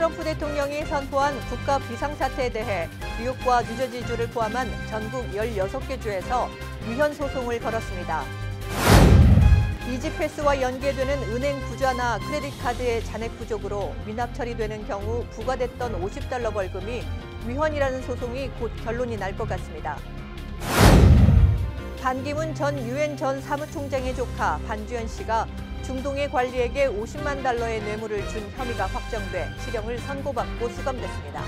트럼프 대통령이 선포한 국가 비상사태에 대해 뉴욕과 뉴저지주를 포함한 전국 16개 주에서 위헌 소송을 걸었습니다. 이지패스와 연계되는 은행 부자나 크레딧 카드의 잔액 부족으로 미납 처리되는 경우 부과됐던 $50 벌금이 위헌이라는 소송이 곧 결론이 날 것 같습니다. 반기문 전 유엔 전 사무총장의 조카 반주현 씨가 중동의 관리에게 $50만 의 뇌물을 준 혐의가 확정돼 실형을 선고받고 수감됐습니다.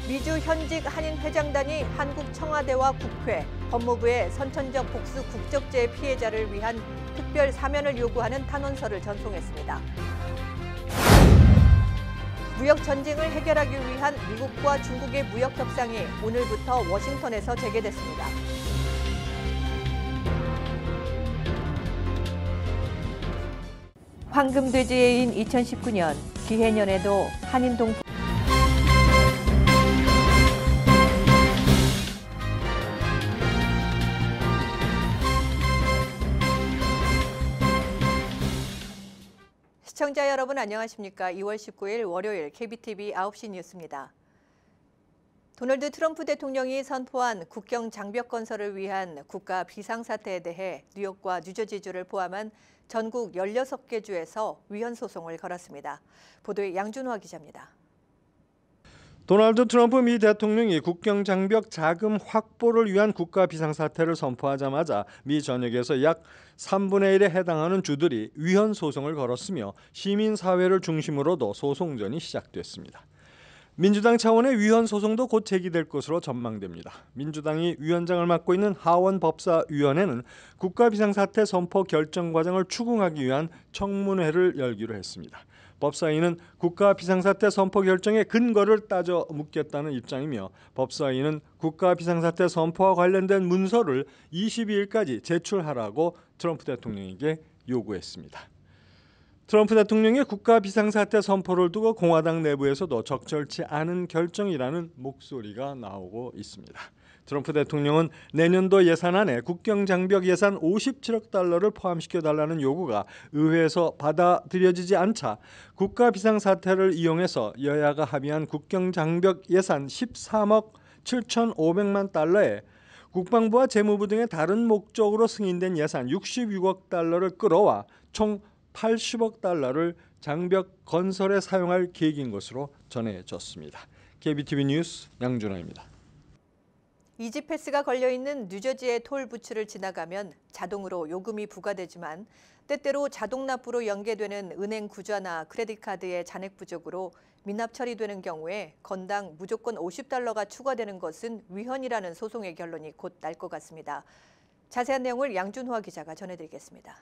미주 현직 한인 회장단이 한국 청와대와 국회, 법무부에 선천적 복수 국적죄 피해자를 위한 특별 사면을 요구하는 탄원서를 전송했습니다. 무역 전쟁을 해결하기 위한 미국과 중국의 무역 협상이 오늘부터 워싱턴에서 재개됐습니다. 황금돼지해인 2019년 기해년에도 한인 동포 시청자 여러분 안녕하십니까? 2월 19일 월요일 KBTV 9시 뉴스입니다. 도널드 트럼프 대통령이 선포한 국경 장벽 건설을 위한 국가 비상사태에 대해 뉴욕과 뉴저지주를 포함한 전국 16개 주에서 위헌 소송을 걸었습니다. 보도에 양준화 기자입니다. 도널드 트럼프 미 대통령이 국경 장벽 자금 확보를 위한 국가 비상사태를 선포하자마자 미 전역에서 약 3분의 1에 해당하는 주들이 위헌 소송을 걸었으며 시민사회를 중심으로도 소송전이 시작됐습니다. 민주당 차원의 위헌 소송도 곧 제기될 것으로 전망됩니다. 민주당이 위원장을 맡고 있는 하원 법사위원회는 국가 비상사태 선포 결정 과정을 추궁하기 위한 청문회를 열기로 했습니다. 법사위는 국가 비상사태 선포 결정의 근거를 따져 묻겠다는 입장이며 법사위는 국가 비상사태 선포와 관련된 문서를 22일까지 제출하라고 트럼프 대통령에게 요구했습니다. 트럼프 대통령의 국가 비상사태 선포를 두고 공화당 내부에서도 적절치 않은 결정이라는 목소리가 나오고 있습니다. 트럼프 대통령은 내년도 예산안에 국경장벽 예산 $57억 포함시켜달라는 요구가 의회에서 받아들여지지 않자 국가 비상사태를 이용해서 여야가 합의한 국경장벽 예산 $13억 7,500만 국방부와 재무부 등의 다른 목적으로 승인된 예산 $66억 끌어와 총 $80억 장벽 건설에 사용할 계획인 것으로 전해졌습니다. KBTV 뉴스 양준호입니다. 이지패스가 걸려있는 뉴저지의 톨 부츠를 지나가면 자동으로 요금이 부과되지만 때때로 자동 납부로 연계되는 은행 구좌나 크레딧 카드의 잔액 부족으로 미납 처리되는 경우에 건당 무조건 $50가 추가되는 것은 위헌이라는 소송의 결론이 곧 날 것 같습니다. 자세한 내용을 양준화 기자가 전해드리겠습니다.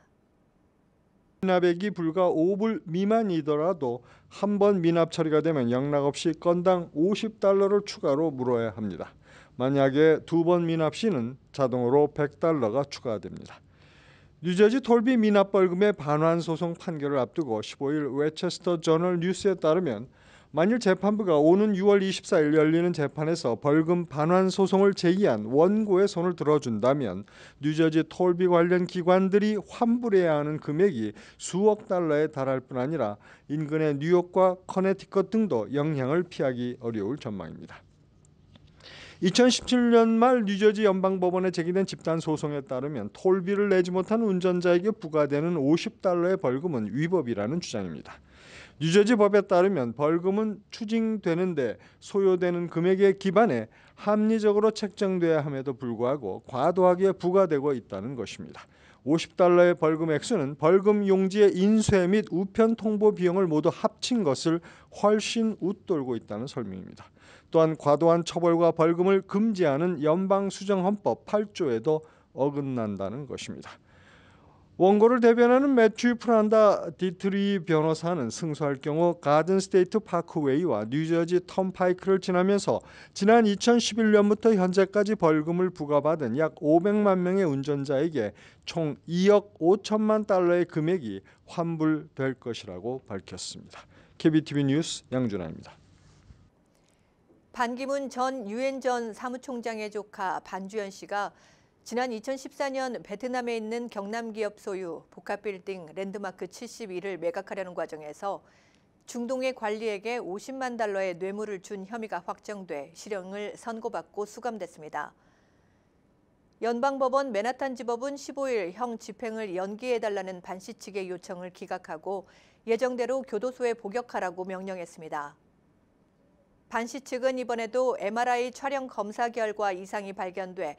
미납액이 불과 5불 미만이더라도 한 번 미납 처리가 되면 영락없이 건당 $50를 추가로 물어야 합니다. 만약에 두 번 미납 시는 자동으로 $100가 추가됩니다. 뉴저지 톨비 미납 벌금의 반환 소송 판결을 앞두고 15일 웨체스터 저널 뉴스에 따르면 만일 재판부가 오는 6월 24일 열리는 재판에서 벌금 반환 소송을 제기한 원고의 손을 들어준다면 뉴저지 톨비 관련 기관들이 환불해야 하는 금액이 수억 달러에 달할 뿐 아니라 인근의 뉴욕과 커네티컷 등도 영향을 피하기 어려울 전망입니다. 2017년 말 뉴저지 연방법원에 제기된 집단 소송에 따르면 톨비를 내지 못한 운전자에게 부과되는 $50의 벌금은 위법이라는 주장입니다. 뉴저지 법에 따르면 벌금은 추징되는데 소요되는 금액에 기반해 합리적으로 책정돼야 함에도 불구하고 과도하게 부과되고 있다는 것입니다. $50의 벌금 액수는 벌금 용지의 인쇄 및 우편 통보 비용을 모두 합친 것을 훨씬 웃돌고 있다는 설명입니다. 또한 과도한 처벌과 벌금을 금지하는 연방수정헌법 8조에도 어긋난다는 것입니다. 원고를 대변하는 매튜 프란다 디트리 변호사는 승소할 경우 가든 스테이트 파크웨이와 뉴저지 턴파이크를 지나면서 지난 2011년부터 현재까지 벌금을 부과받은 약 500만 명의 운전자에게 총 $2억 5천만 달러의 금액이 환불될 것이라고 밝혔습니다. KBTV 뉴스 양준하입니다. 반기문 전 유엔 전 사무총장의 조카 반주현 씨가 지난 2014년 베트남에 있는 경남기업 소유 복합빌딩 랜드마크 72를 매각하려는 과정에서 중동의 관리에게 50만 달러의 뇌물을 준 혐의가 확정돼 실형을 선고받고 수감됐습니다. 연방법원 맨하탄지법은 15일 형 집행을 연기해달라는 반 씨 측의 요청을 기각하고 예정대로 교도소에 복역하라고 명령했습니다. 반 씨 측은 이번에도 MRI 촬영 검사 결과 이상이 발견돼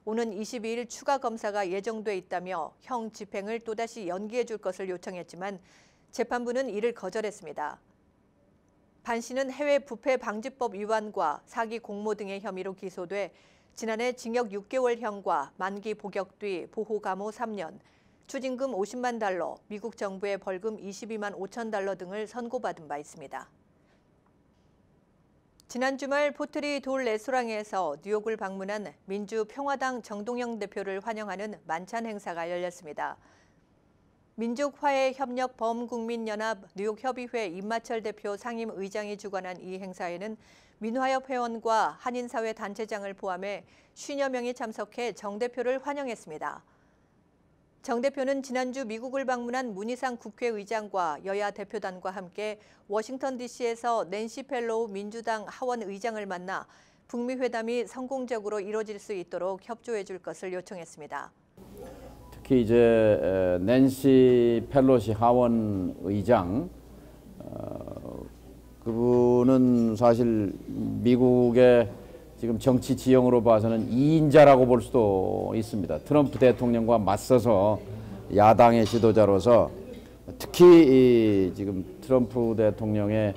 오는 22일 추가 검사가 예정돼 있다며 형 집행을 또다시 연기해 줄 것을 요청했지만 재판부는 이를 거절했습니다. 반 씨는 해외 부패 방지법 위반과 사기 공모 등의 혐의로 기소돼 지난해 징역 6개월형과 만기 복역 뒤 보호 감호 3년, 추징금 50만 달러, 미국 정부의 벌금 22만 5천 달러 등을 선고받은 바 있습니다. 지난 주말 포트리 돌 레스토랑에서 뉴욕을 방문한 민주평화당 정동영 대표를 환영하는 만찬 행사가 열렸습니다. 민족화해협력 범국민연합 뉴욕협의회 임마철 대표 상임의장이 주관한 이 행사에는 민화협 회원과 한인사회 단체장을 포함해 50여 명이 참석해 정 대표를 환영했습니다. 정 대표는 지난주 미국을 방문한 문희상 국회의장과 여야 대표단과 함께 워싱턴 DC에서 낸시 펠로우 민주당 하원 의장을 만나 북미 회담이 성공적으로 이뤄질 수 있도록 협조해 줄 것을 요청했습니다. 특히 이제 낸시 펠로시 하원 의장, 그분은 사실 미국의 지금 정치 지형으로 봐서는 2인자라고 볼 수도 있습니다. 트럼프 대통령과 맞서서 야당의 지도자로서 특히 지금 트럼프 대통령의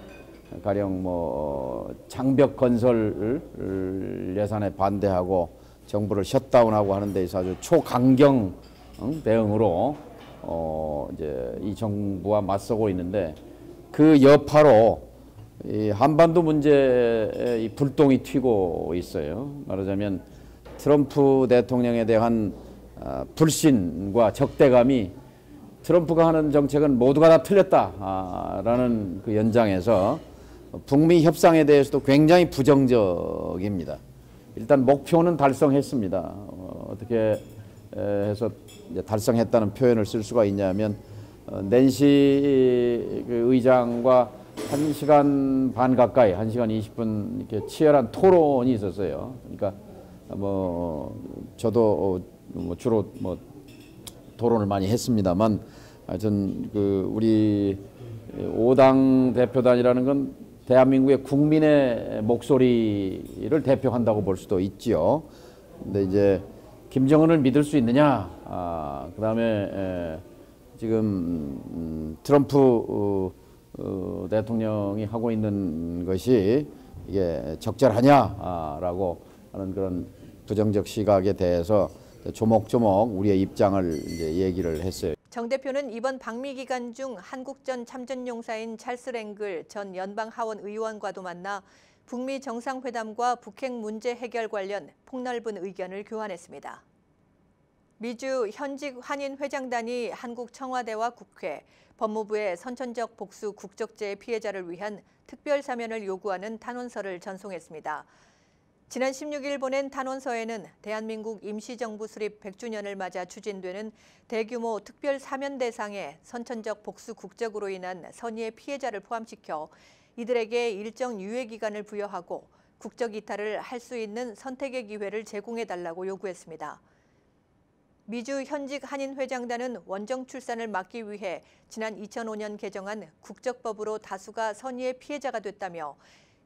가령 장벽 건설 예산에 반대하고 정부를 셧다운하고 하는 데 있어서 아주 초강경 대응으로 이제 이 정부와 맞서고 있는데 그 여파로 이 한반도 문제에 이 불똥이 튀고 있어요. 말하자면 트럼프 대통령에 대한 불신과 적대감이 트럼프가 하는 정책은 모두가 다 틀렸다라는 그 연장에서 북미 협상에 대해서도 굉장히 부정적입니다. 일단 목표는 달성했습니다. 어떻게 해서 이제 달성했다는 표현을 쓸 수가 있냐면 낸시 의장과 1시간 반 가까이, 1시간 20분 이렇게 치열한 토론이 있었어요. 그러니까 저도 주로 토론을 많이 했습니다만, 하여튼 우리 5당 대표단이라는 건 대한민국의 국민의 목소리를 대표한다고 볼 수도 있지요. 근데 이제 김정은을 믿을 수 있느냐? 그다음에 지금 트럼프 대통령이 하고 있는 것이 이게 적절하냐라고 하는 그런 부정적 시각에 대해서 조목조목 우리의 입장을 이제 얘기를 했어요. 정 대표는 이번 방미 기간 중 한국 전 참전용사인 찰스 랭글 전 연방 하원 의원과도 만나 북미 정상회담과 북핵 문제 해결 관련 폭넓은 의견을 교환했습니다. 미주 현직 한인 회장단이 한국 청와대와 국회, 법무부에 선천적 복수 국적죄의 피해자를 위한 특별 사면을 요구하는 탄원서를 전송했습니다. 지난 16일 보낸 탄원서에는 대한민국 임시정부 수립 100주년을 맞아 추진되는 대규모 특별 사면 대상에 선천적 복수 국적으로 인한 선의의 피해자를 포함시켜 이들에게 일정 유예 기간을 부여하고 국적 이탈을 할 수 있는 선택의 기회를 제공해달라고 요구했습니다. 미주 현직 한인회장단은 원정 출산을 막기 위해 지난 2005년 개정한 국적법으로 다수가 선의의 피해자가 됐다며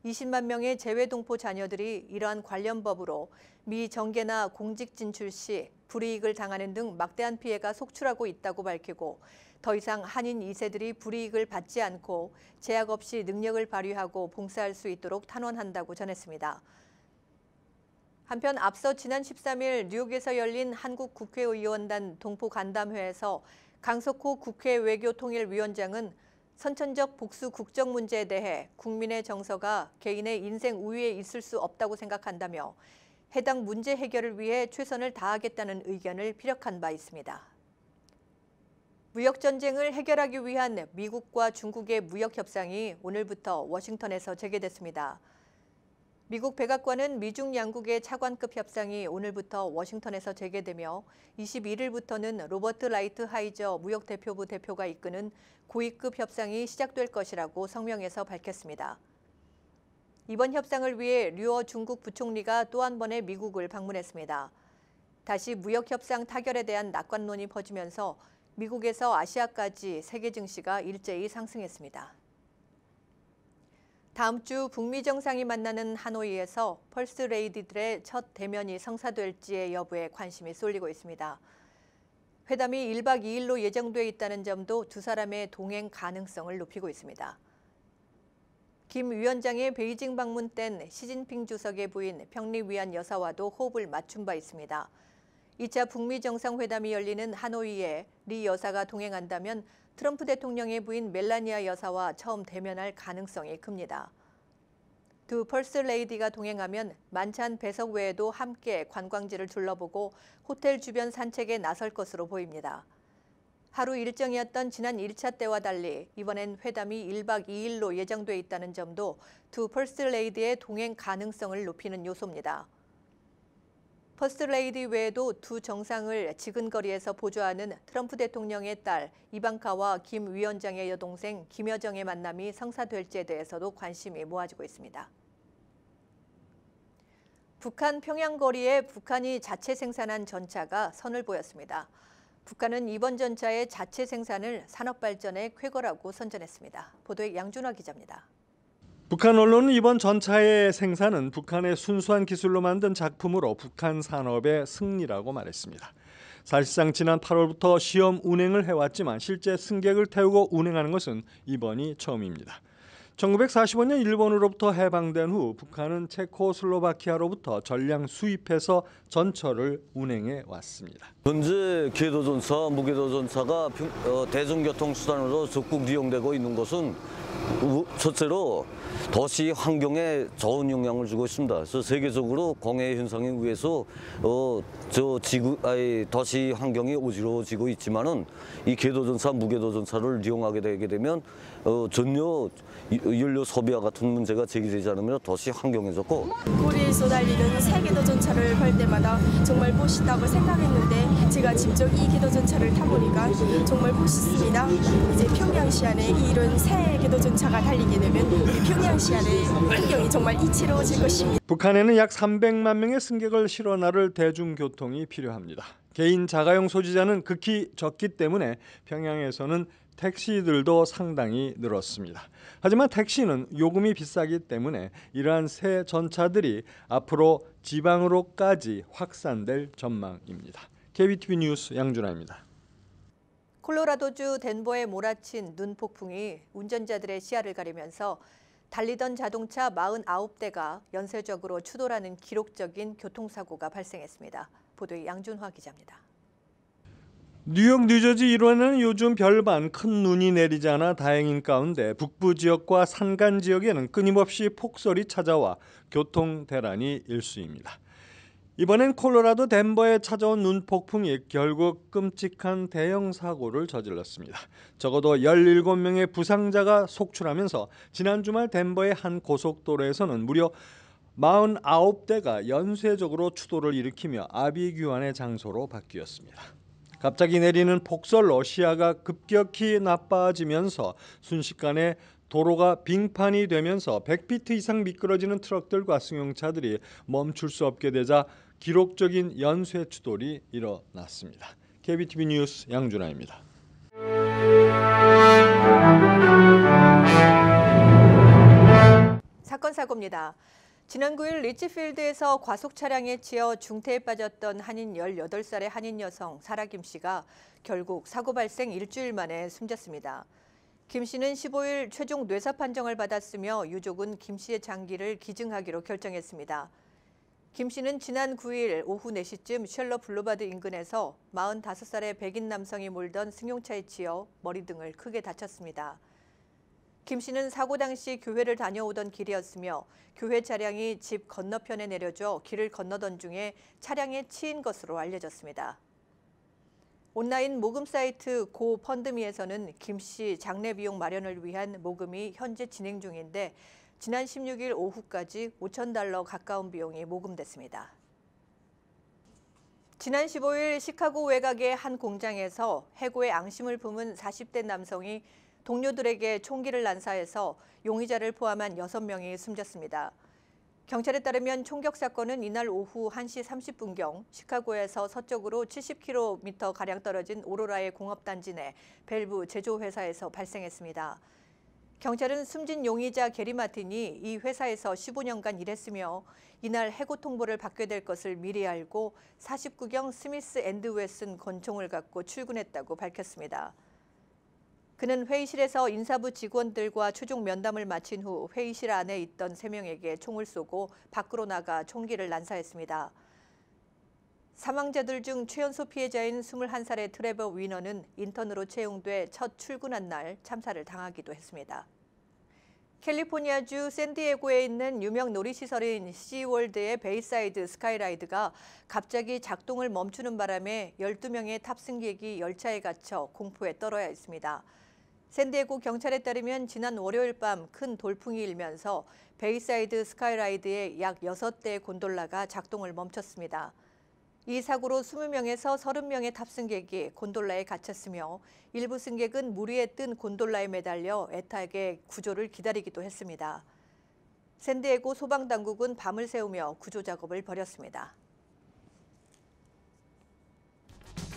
20만 명의 재외동포 자녀들이 이러한 관련 법으로 미 정계나 공직 진출 시 불이익을 당하는 등 막대한 피해가 속출하고 있다고 밝히고 더 이상 한인 2세들이 불이익을 받지 않고 제약 없이 능력을 발휘하고 봉사할 수 있도록 탄원한다고 전했습니다. 한편 앞서 지난 13일 뉴욕에서 열린 한국 국회의원단 동포간담회에서 강석호 국회 외교통일위원장은 선천적 복수 국적 문제에 대해 국민의 정서가 개인의 인생 우위에 있을 수 없다고 생각한다며 해당 문제 해결을 위해 최선을 다하겠다는 의견을 피력한 바 있습니다. 무역 전쟁을 해결하기 위한 미국과 중국의 무역 협상이 오늘부터 워싱턴에서 재개됐습니다. 미국 백악관은 미중 양국의 차관급 협상이 오늘부터 워싱턴에서 재개되며 21일부터는 로버트 라이트 하이저 무역대표부 대표가 이끄는 고위급 협상이 시작될 것이라고 성명에서 밝혔습니다. 이번 협상을 위해 류어 중국 부총리가 또 한 번의 미국을 방문했습니다. 다시 무역협상 타결에 대한 낙관론이 퍼지면서 미국에서 아시아까지 세계 증시가 일제히 상승했습니다. 다음 주 북미 정상이 만나는 하노이에서 펄스 레이디들의 첫 대면이 성사될지의 여부에 관심이 쏠리고 있습니다. 회담이 1박 2일로 예정돼 있다는 점도 두 사람의 동행 가능성을 높이고 있습니다. 김 위원장의 베이징 방문 땐 시진핑 주석의 부인 평리위안 여사와도 호흡을 맞춘 바 있습니다. 2차 북미 정상회담이 열리는 하노이에 리 여사가 동행한다면 트럼프 대통령의 부인 멜라니아 여사와 처음 대면할 가능성이 큽니다. 두 펄스 레이디가 동행하면 만찬 배석 외에도 함께 관광지를 둘러보고 호텔 주변 산책에 나설 것으로 보입니다. 하루 일정이었던 지난 1차 때와 달리 이번엔 회담이 1박 2일로 예정돼 있다는 점도 두 펄스 레이디의 동행 가능성을 높이는 요소입니다. 퍼스트 레이디 외에도 두 정상을 지근거리에서 보좌하는 트럼프 대통령의 딸 이방카와 김 위원장의 여동생 김여정의 만남이 성사될지에 대해서도 관심이 모아지고 있습니다. 북한 평양 거리에 북한이 자체 생산한 전차가 선을 보였습니다. 북한은 이번 전차의 자체 생산을 산업 발전의 쾌거라고 선전했습니다. 보도에 양준화 기자입니다. 북한 언론은 이번 전차의 생산은 북한의 순수한 기술로 만든 작품으로 북한 산업의 승리라고 말했습니다. 사실상 지난 8월부터 시험 운행을 해왔지만 실제 승객을 태우고 운행하는 것은 이번이 처음입니다. 1945년 일본으로부터 해방된 후 북한은 체코슬로바키아로부터 전량 수입해서 전철을 운행해 왔습니다. 현재 궤도전차, 무궤도전차가 대중교통수단으로 적극 이용되고 있는 것은 첫째로 도시 환경에 좋은 영향을 주고 있습니다. 그래서 세계적으로 공해 현상에 의해서 도시 환경이 어지러워지고 있지만은 이 궤도전차, 무궤도전차를 이용하게 되게 되면 전혀 연료 소비와 같은 문제가 제기되지 않으면 도시 환경에 좋고. 거리에서 달리는 새 궤도전차를 볼 때마다 정말 멋있다고 생각했는데 제가 직접 이 궤도전차를 타보니까 정말 멋있습니다. 이제 평양시안에 이런 새 궤도전차가 달리게 되면 우리 평양시안의 환경이 정말 이채로워질 것입니다. 북한에는 약 300만 명의 승객을 실어 나를 대중교통이 필요합니다. 개인 자가용 소지자는 극히 적기 때문에 평양에서는 택시들도 상당히 늘었습니다. 하지만 택시는 요금이 비싸기 때문에 이러한 새 전차들이 앞으로 지방으로까지 확산될 전망입니다. KBTV 뉴스 양준하입니다. 콜로라도주 덴버에 몰아친 눈 폭풍이 운전자들의 시야를 가리면서 달리던 자동차 49대가 연쇄적으로 추돌하는 기록적인 교통사고가 발생했습니다. 보도에 양준화 기자입니다. 뉴욕, 뉴저지 일원에는 요즘 별반 큰 눈이 내리지 않아 다행인 가운데 북부 지역과 산간 지역에는 끊임없이 폭설이 찾아와 교통 대란이 일수입니다. 이번엔 콜로라도 덴버에 찾아온 눈 폭풍이 결국 끔찍한 대형 사고를 저질렀습니다. 적어도 17명의 부상자가 속출하면서 지난 주말 덴버의 한 고속도로에서는 무려 49대가 연쇄적으로 추돌을 일으키며 아비규환의 장소로 바뀌었습니다. 갑자기 내리는 폭설로 시야가 급격히 나빠지면서 순식간에 도로가 빙판이 되면서 100피트 이상 미끄러지는 트럭들과 승용차들이 멈출 수 없게 되자 기록적인 연쇄 추돌이 일어났습니다. KBTV 뉴스 양준하입니다. 사건 사고입니다. 지난 9일 리치필드에서 과속 차량에 치여 중태에 빠졌던 한인 18살의 한인 여성 사라 김 씨가 결국 사고 발생 일주일 만에 숨졌습니다. 김 씨는 15일 최종 뇌사 판정을 받았으며 유족은 김 씨의 장기를 기증하기로 결정했습니다. 김 씨는 지난 9일 오후 4시쯤 셜러 블루바드 인근에서 45살의 백인 남성이 몰던 승용차에 치여 머리 등을 크게 다쳤습니다. 김 씨는 사고 당시 교회를 다녀오던 길이었으며 교회 차량이 집 건너편에 내려져 길을 건너던 중에 차량에 치인 것으로 알려졌습니다. 온라인 모금 사이트 고펀드미에서는 김 씨 장례 비용 마련을 위한 모금이 현재 진행 중인데 지난 16일 오후까지 $5,000 가까운 비용이 모금됐습니다. 지난 15일 시카고 외곽의 한 공장에서 해고의 앙심을 품은 40대 남성이 동료들에게 총기를 난사해서 용의자를 포함한 6명이 숨졌습니다. 경찰에 따르면 총격 사건은 이날 오후 1시 30분경 시카고에서 서쪽으로 70km가량 떨어진 오로라의 공업단지 내 밸브 제조회사에서 발생했습니다. 경찰은 숨진 용의자 게리 마틴이 이 회사에서 15년간 일했으며 이날 해고 통보를 받게 될 것을 미리 알고 49경 스미스 앤드 웨슨 권총을 갖고 출근했다고 밝혔습니다. 그는 회의실에서 인사부 직원들과 최종 면담을 마친 후 회의실 안에 있던 3명에게 총을 쏘고 밖으로 나가 총기를 난사했습니다. 사망자들 중 최연소 피해자인 21살의 트레버 위너는 인턴으로 채용돼 첫 출근한 날 참사를 당하기도 했습니다. 캘리포니아주 샌디에고에 있는 유명 놀이시설인 시월드의 베이사이드 스카이라이드가 갑자기 작동을 멈추는 바람에 12명의 탑승객이 열차에 갇혀 공포에 떨어야 했습니다. 샌디에고 경찰에 따르면 지난 월요일 밤 큰 돌풍이 일면서 베이사이드 스카이라이드의 약 6대의 곤돌라가 작동을 멈췄습니다. 이 사고로 20명에서 30명의 탑승객이 곤돌라에 갇혔으며 일부 승객은 물 위에 뜬 곤돌라에 매달려 애타게 구조를 기다리기도 했습니다. 샌디에고 소방당국은 밤을 새우며 구조 작업을 벌였습니다.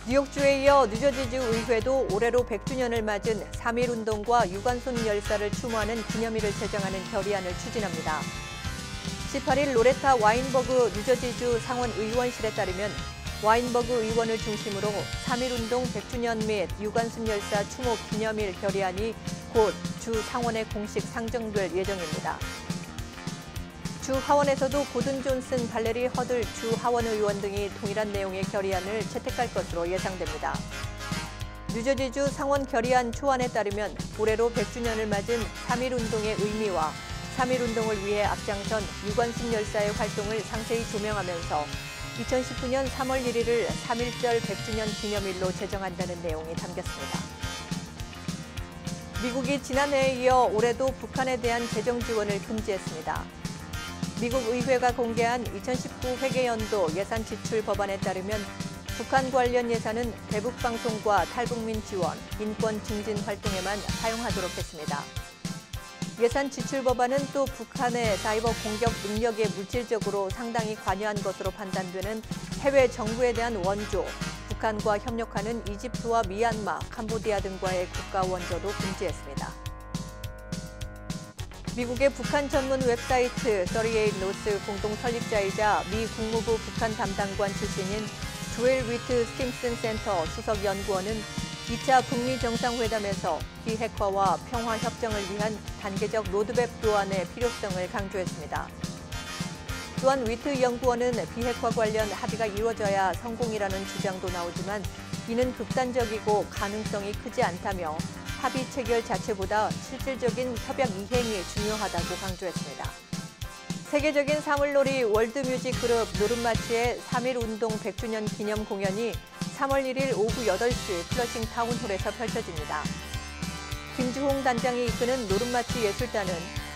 뉴욕주에 이어 뉴저지주 의회도 올해로 100주년을 맞은 3.1운동과 유관순 열사를 추모하는 기념일을 제정하는 결의안을 추진합니다. 18일 로레타 와인버그 뉴저지주 상원 의원실에 따르면 와인버그 의원을 중심으로 3.1운동 100주년 및 유관순 열사 추모 기념일 결의안이 곧 주 상원에 공식 상정될 예정입니다. 주 하원에서도 고든 존슨, 발레리 허들 주 하원 의원 등이 동일한 내용의 결의안을 채택할 것으로 예상됩니다. 뉴저지주 상원 결의안 초안에 따르면 올해로 100주년을 맞은 3.1운동의 의미와 3.1운동을 위해 앞장선 유관순 열사의 활동을 상세히 조명하면서 2019년 3월 1일을 3.1절 100주년 기념일로 제정한다는 내용이 담겼습니다. 미국이 지난해에 이어 올해도 북한에 대한 재정 지원을 금지했습니다. 미국 의회가 공개한 2019 회계연도 예산 지출 법안에 따르면 북한 관련 예산은 대북 방송과 탈북민 지원, 인권 증진 활동에만 사용하도록 했습니다. 예산 지출 법안은 또 북한의 사이버 공격 능력에 물질적으로 상당히 관여한 것으로 판단되는 해외 정부에 대한 원조, 북한과 협력하는 이집트와 미얀마, 캄보디아 등과의 국가 원조도 금지했습니다. 미국의 북한 전문 웹사이트 38노스 공동 설립자이자 미 국무부 북한 담당관 출신인 조엘 위트 스팀슨 센터 수석 연구원은 2차 북미 정상회담에서 비핵화와 평화 협정을 위한 단계적 로드맵 도안의 필요성을 강조했습니다. 또한 위트 연구원은 비핵화 관련 합의가 이루어져야 성공이라는 주장도 나오지만 이는 극단적이고 가능성이 크지 않다며 합의 체결 자체보다 실질적인 협약 이행이 중요하다고 강조했습니다. 세계적인 사물놀이 월드뮤직 그룹 노름마치의 3.1운동 100주년 기념 공연이 3월 1일 오후 8시 플러싱 타운홀에서 펼쳐집니다. 김주홍 단장이 이끄는 노름마치 예술단은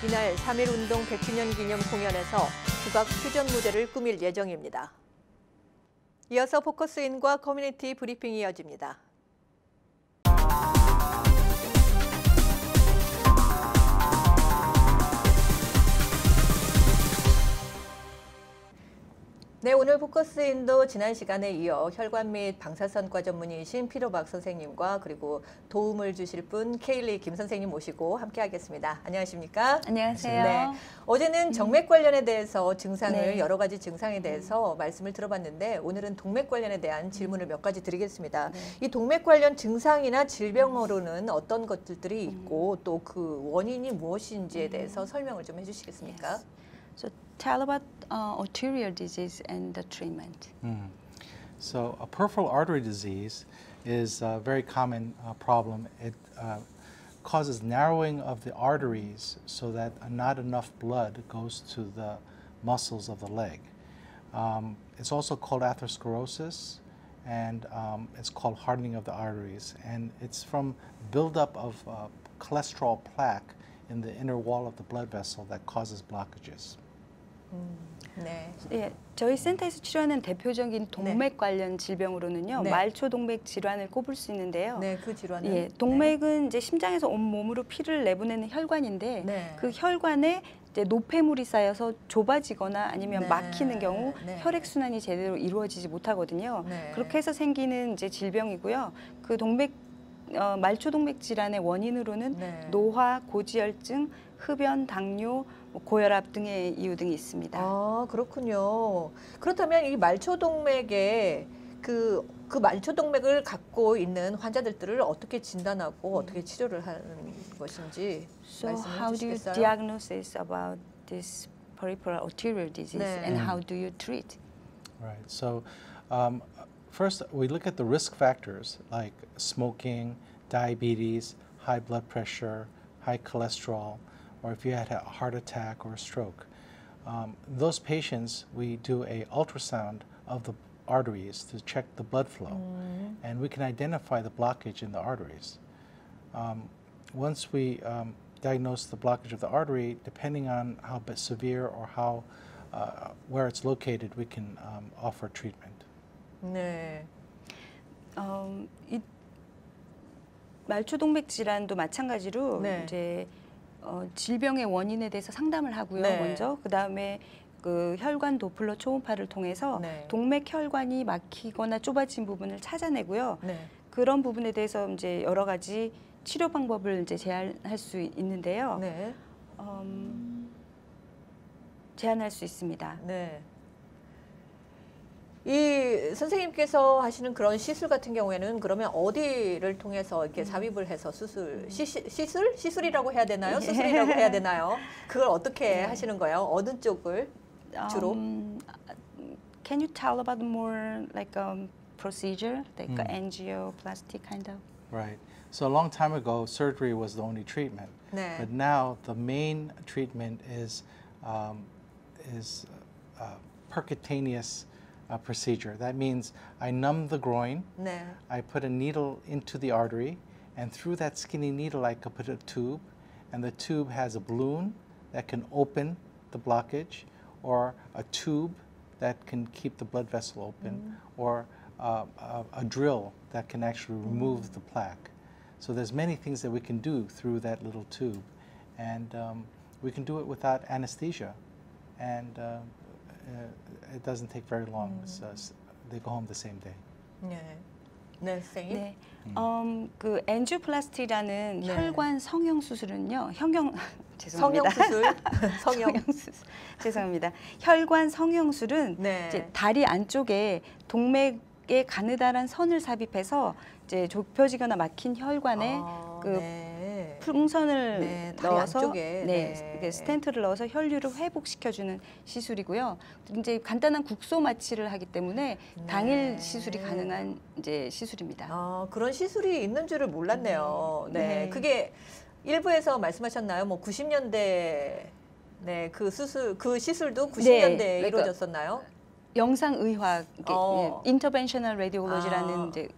이날 3.1운동 100주년 기념 공연에서 국악 퓨전 무대를 꾸밀 예정입니다. 이어서 포커스인과 커뮤니티 브리핑이 이어집니다. 네, 오늘 포커스인도 지난 시간에 이어 혈관 및 방사선과 전문의이신 피로박 선생님과 그리고 도움을 주실 분 케일리 김 선생님 모시고 함께하겠습니다. 안녕하십니까? 안녕하세요. 네, 어제는 정맥 관련에 대해서 증상을 네. 여러 가지 증상에 대해서 말씀을 들어봤는데 오늘은 동맥 관련에 대한 질문을 몇 가지 드리겠습니다. 네. 이 동맥 관련 증상이나 질병으로는 어떤 것들이 있고 또 그 원인이 무엇인지에 대해서 설명을 좀 해주시겠습니까? Yes. So tell about arterial disease and the treatment. So a peripheral artery disease is a very common problem. It causes narrowing of the arteries so that not enough blood goes to the muscles of the leg. It's also called atherosclerosis, and it's called hardening of the arteries. And it's from buildup of cholesterol plaque in the inner wall of the blood vessel that causes blockages. 네. 예, 저희 센터에서 치료하는 대표적인 동맥 관련 질병으로는요, 네. 말초동맥 질환을 꼽을 수 있는데요. 네, 그 질환은 예, 동맥은 이제 심장에서 온 몸으로 피를 내보내는 혈관인데 네. 그 혈관에 이제 노폐물이 쌓여서 좁아지거나 아니면 네. 막히는 경우 네. 혈액 순환이 제대로 이루어지지 못하거든요. 네. 그렇게 해서 생기는 이제 질병이고요. 그 동맥 말초동맥 질환의 원인으로는 네. 노화, 고지혈증, 흡연, 당뇨, 뭐 고혈압 등의 이유 등이 있습니다. 아, 그렇군요. 그렇다면 이 말초동맥에 그 말초동맥을 갖고 있는 환자들을 어떻게 진단하고 어떻게 치료를 하는 것인지 So 말씀해 how do you 주시겠어요? diagnose about this peripheral arterial disease 네. and how do you treat? Right. So, first we look at the risk factors like smoking, diabetes, high blood pressure, high cholesterol, or if you had a heart attack or a stroke. Those patients, we do a ultrasound of the arteries to check the blood flow, and we can identify the blockage in the arteries. Once we diagnose the blockage of the artery, depending on how severe or how where it's located, we can offer treatment. 네. 이 말초동맥 질환도 마찬가지로 네. 이제 질병의 원인에 대해서 상담을 하고요. 네. 먼저 그 다음에 그 혈관 도플러 초음파를 통해서 네. 동맥 혈관이 막히거나 좁아진 부분을 찾아내고요. 네. 그런 부분에 대해서 이제 여러 가지 치료 방법을 이제 제안할 수 있는데요. 네. 제안할 수 있습니다. 네. 이 선생님께서 하시는 그런 시술 같은 경우에는 그러면 어디를 통해서 이렇게 삽입을 해서 시술이라고 해야 되나요? 수술이라고 해야 되나요? 그걸 어떻게 하시는 거예요? 어느 쪽을 주로? Can you tell about more like procedure, like angioplasty kind of? Right. So a long time ago, surgery was the only treatment, 네. but now the main treatment is percutaneous procedure. That means I numb the groin, 네. I put a needle into the artery, and through that skinny needle I could put a tube, and the tube has a balloon that can open the blockage, or a tube that can keep the blood vessel open, or a drill that can actually remove the plaque. So there's many things that we can do through that little tube, and we can do it without anesthesia, and it doesn't take very long. They go home the same day. 네. 네, 선생님. 네. 그 엔지오플라스티라는 네. 혈관 성형 수술은요. 성형 죄송합니다. 수술. 성형. 수술. 죄송합니다. 혈관 성형술은 네. 이제 다리 안쪽에 동맥에 가느다란 선을 삽입해서 이제 좁혀지거나 막힌 혈관에 그 네. 풍선을 네, 다리 넣어서 안쪽에. 네, 이게 스텐트를 넣어서 혈류를 회복시켜주는 시술이고요. 이제 간단한 국소 마취를 하기 때문에 당일 시술이 가능한 이제 시술입니다. 그런 시술이 있는 줄을 몰랐네요. 네. 네. 그게 일부에서 말씀하셨나요? 뭐 90년대 네, 그 시술도 90년대에 그러니까 이루어졌었나요? 영상의학, 인터벤셔널 레디올로지라는 아. 이제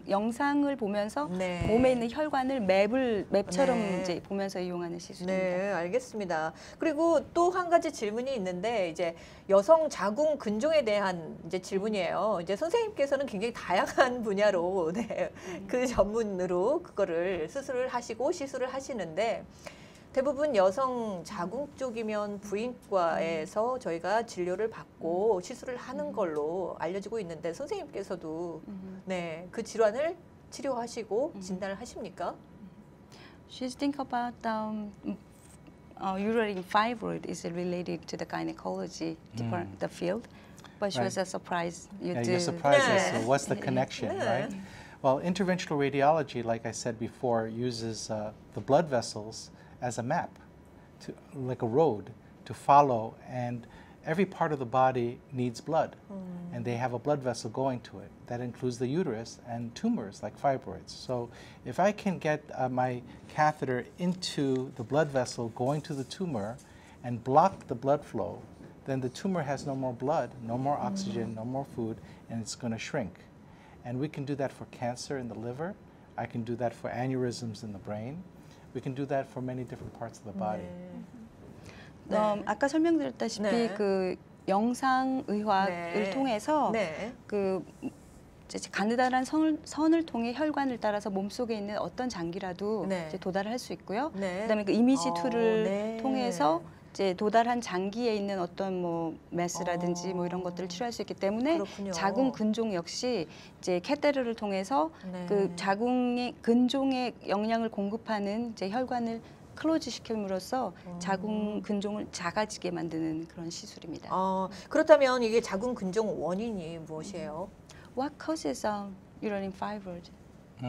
영상을 보면서 네. 몸에 있는 혈관을 맵처럼 네. 이제 보면서 이용하는 시술입니다. 네, 알겠습니다. 그리고 또 한 가지 질문이 있는데 이제 여성 자궁 근종에 대한 이제 질문이에요. 이제 선생님께서는 굉장히 다양한 분야로 그 전문으로 그거를 수술을 하시고 시술을 하시는데 대부분 여성 자궁 쪽이면 부인과에서 저희가 진료를 받고 시술을 하는 걸로 알려지고 있는데 선생님께서도 네, 그 질환을 치료하시고 진단을 하십니까? She's think about uterine fibroid is related to the gynecology department, the field, but she was surprised. Yeah, you're surprised as to Yeah. what's the connection, Yeah. right? Well, interventional radiology, like I said before, uses the blood vessels as a map, like a road to follow, and every part of the body needs blood, and they have a blood vessel going to it. That includes the uterus and tumors like fibroids. So if I can get my catheter into the blood vessel going to the tumor and block the blood flow, then the tumor has no more blood, no more oxygen, no more food, and it's going to shrink. And we can do that for cancer in the liver. I can do that for aneurysms in the brain. we can do that for many different parts of the body. 아까 설명드렸다시피 네. 그 영상의학을 네. 통해서 네. 그 이제 가느다란 선을 통해 혈관을 따라서 몸속에 있는 어떤 장기라도 네. 이제 도달을 할 수 있고요. 네. 그다음에 그 이미지 툴을 네. 통해서 이제 도달한 장기에 있는 어떤 뭐 메스라든지 뭐 이런 것들을 치료할 수 있기 때문에 그렇군요. 자궁 근종 역시 이제 캐테르를 통해서 네. 그 자궁의 근종에 영양을 공급하는 이제 혈관을 클로즈 시킴으로써 자궁 근종을 작아지게 만드는 그런 시술입니다. 그렇다면 이게 자궁 근종 원인이 무엇이에요? What causes uterine fibroid?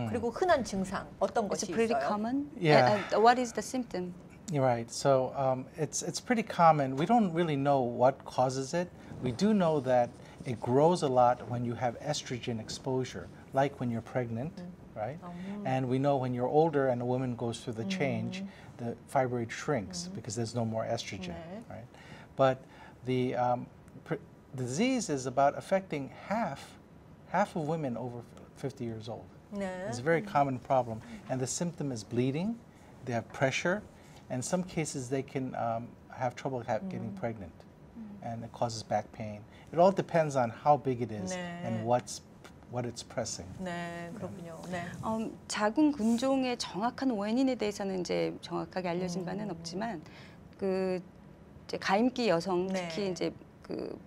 그리고 흔한 증상 어떤 It's 것이 pretty 있어요? common. Yeah. And what is the symptom? You're right. So it's pretty common. We don't really know what causes it. We do know that it grows a lot when you have estrogen exposure, like when you're pregnant, right? And we know when you're older and a woman goes through the change, the fibroid shrinks because there's no more estrogen, 네. right? But the disease is about affecting half of women over 50 years old. 네. It's a very common problem. And the symptom is bleeding, they have pressure, and in some cases they can have trouble getting pregnant. And it causes back pain. It all depends on how big it is 네. and what it's pressing. 네, 그렇군요. 네. 자궁 근종의 정확한 원인에 대해서는 이제 정확하게 알려진 바는 없지만 그 이제 가임기 여성 네. 특히 이제 그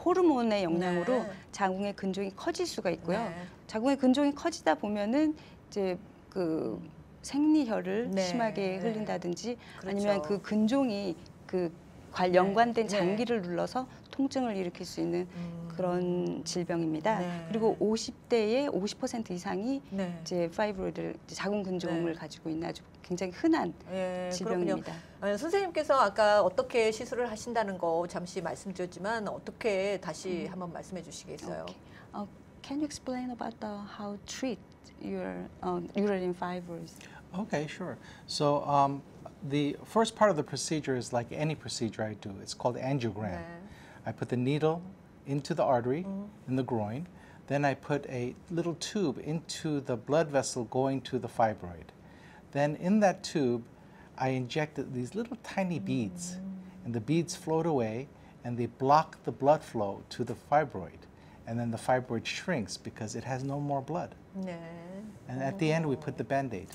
호르몬의 영향으로 네. 자궁의 근종이 커질 수가 있고요. 네. 자궁의 근종이 커지다 보면은 이제 그 생리혈을 네. 심하게 네. 흘린다든지 그렇죠. 아니면 그 근종이 그 연관된 장기를 눌러서 통증을 일으킬 수 있는 그런 질병입니다. 네. 그리고 50대의 50% 이상이 네. 이제 파이브로이드를 자궁 근종을 네. 가지고 있는 아주 굉장히 흔한 예, 질병입니다. 그렇군요. 선생님께서 아까 어떻게 시술을 하신다는 거 잠시 말씀드렸지만 어떻게 다시 한번 말씀해 주시겠어요? Okay. Can you explain about how to treat your uterine fibroids? Okay, sure. So the first part of the procedure is like any procedure I do. It's called angiogram. 네. I put the needle into the artery in the groin. Then I put a little tube into the blood vessel going to the fibroid. Then in that tube, I injected these little tiny beads. And the beads float away and they block the blood flow to the fibroid. And then the fibroid shrinks because it has no more blood. 네. And at the end, we put the Band-Aid.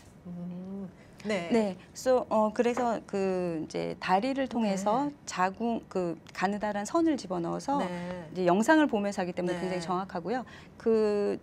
네. 네, 그래서 그 이제 다리를 통해서 자궁 그 가느다란 선을 집어넣어서 네. 이제 영상을 보면서 하기 때문에 네. 굉장히 정확하고요. 그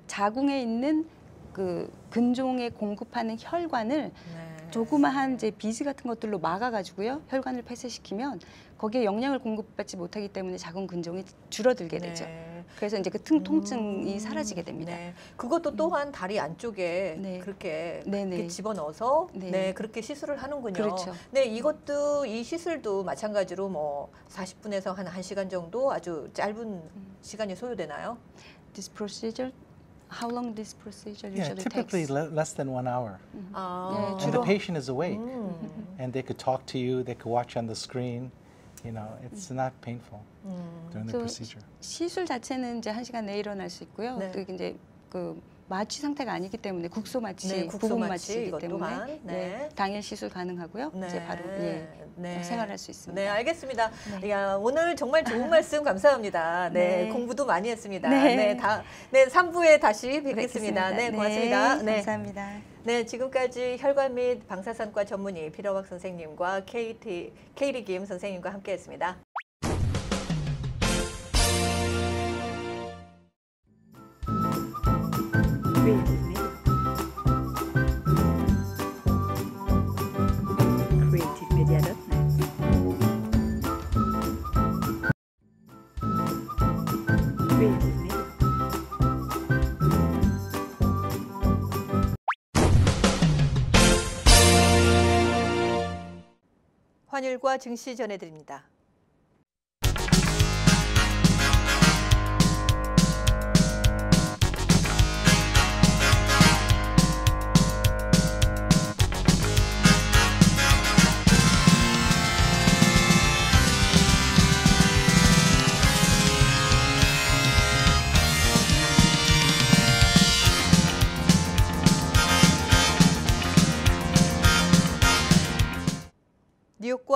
자궁에 있는 그 근종에 공급하는 혈관을 네. 조그마한 이제 비즈 같은 것들로 막아가지고요. 혈관을 폐쇄시키면 거기에 영양을 공급받지 못하기 때문에 자궁 근종이 줄어들게 되죠. 네. 그래서 이제 그 통증이 사라지게 됩니다. 네. 그것도 또한 다리 안쪽에 네. 그렇게, 네네. 그렇게 집어넣어서 네. 네, 그렇게 시술을 하는군요. 그렇죠. 네, 이 시술도 마찬가지로 뭐 40분에서 한 1시간 정도 아주 짧은 시간이 소요되나요? This procedure, how long this procedure Yeah, usually typically takes? less than 1 hour. 아, 네, And the 주로 patient is awake. And they could talk to you, they could watch on the screen. You know, it's not painful during the So procedure. 시술 자체는 이제 1시간 내에 일어날 수 있고요. 네. 또 이제 그 마취 상태가 아니기 때문에 국소 마취, 네, 국소 부분 마취 마취이기 이것 때문에 또한, 네. 당일 시술 가능하고요. 이제 바로 네. 생활할 수 있습니다. 네, 알겠습니다. 네. 야, 오늘 정말 좋은 말씀 감사합니다. 네, 네. 공부도 많이 했습니다. 네. 네, 3부에 다시 뵙겠습니다. 네, 고맙습니다. 네, 감사합니다. 네, 지금까지 혈관 및 방사선과 전문의 피러박 선생님과 케이리 김 선생님과 함께했습니다. 환율과 증시 전해드립니다.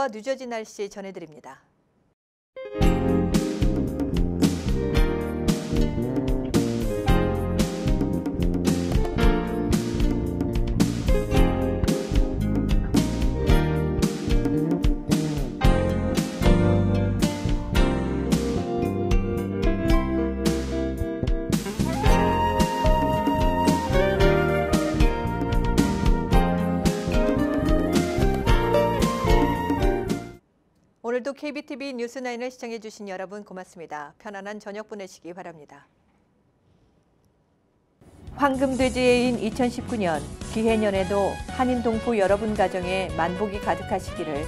서부와 뉴저지 날씨 전해드립니다. 오늘도 KBTV 뉴스9을 시청해주신 여러분 고맙습니다. 편안한 저녁 보내시기 바랍니다. 황금돼지해인 2019년 기해년에도 한인동포 여러분 가정에 만복이 가득하시기를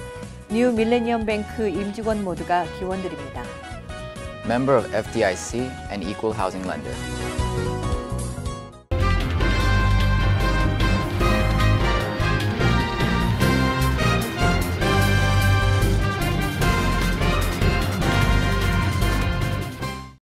뉴 밀레니엄 뱅크 임직원 모두가 기원드립니다. Member of FDIC and Equal Housing Lender.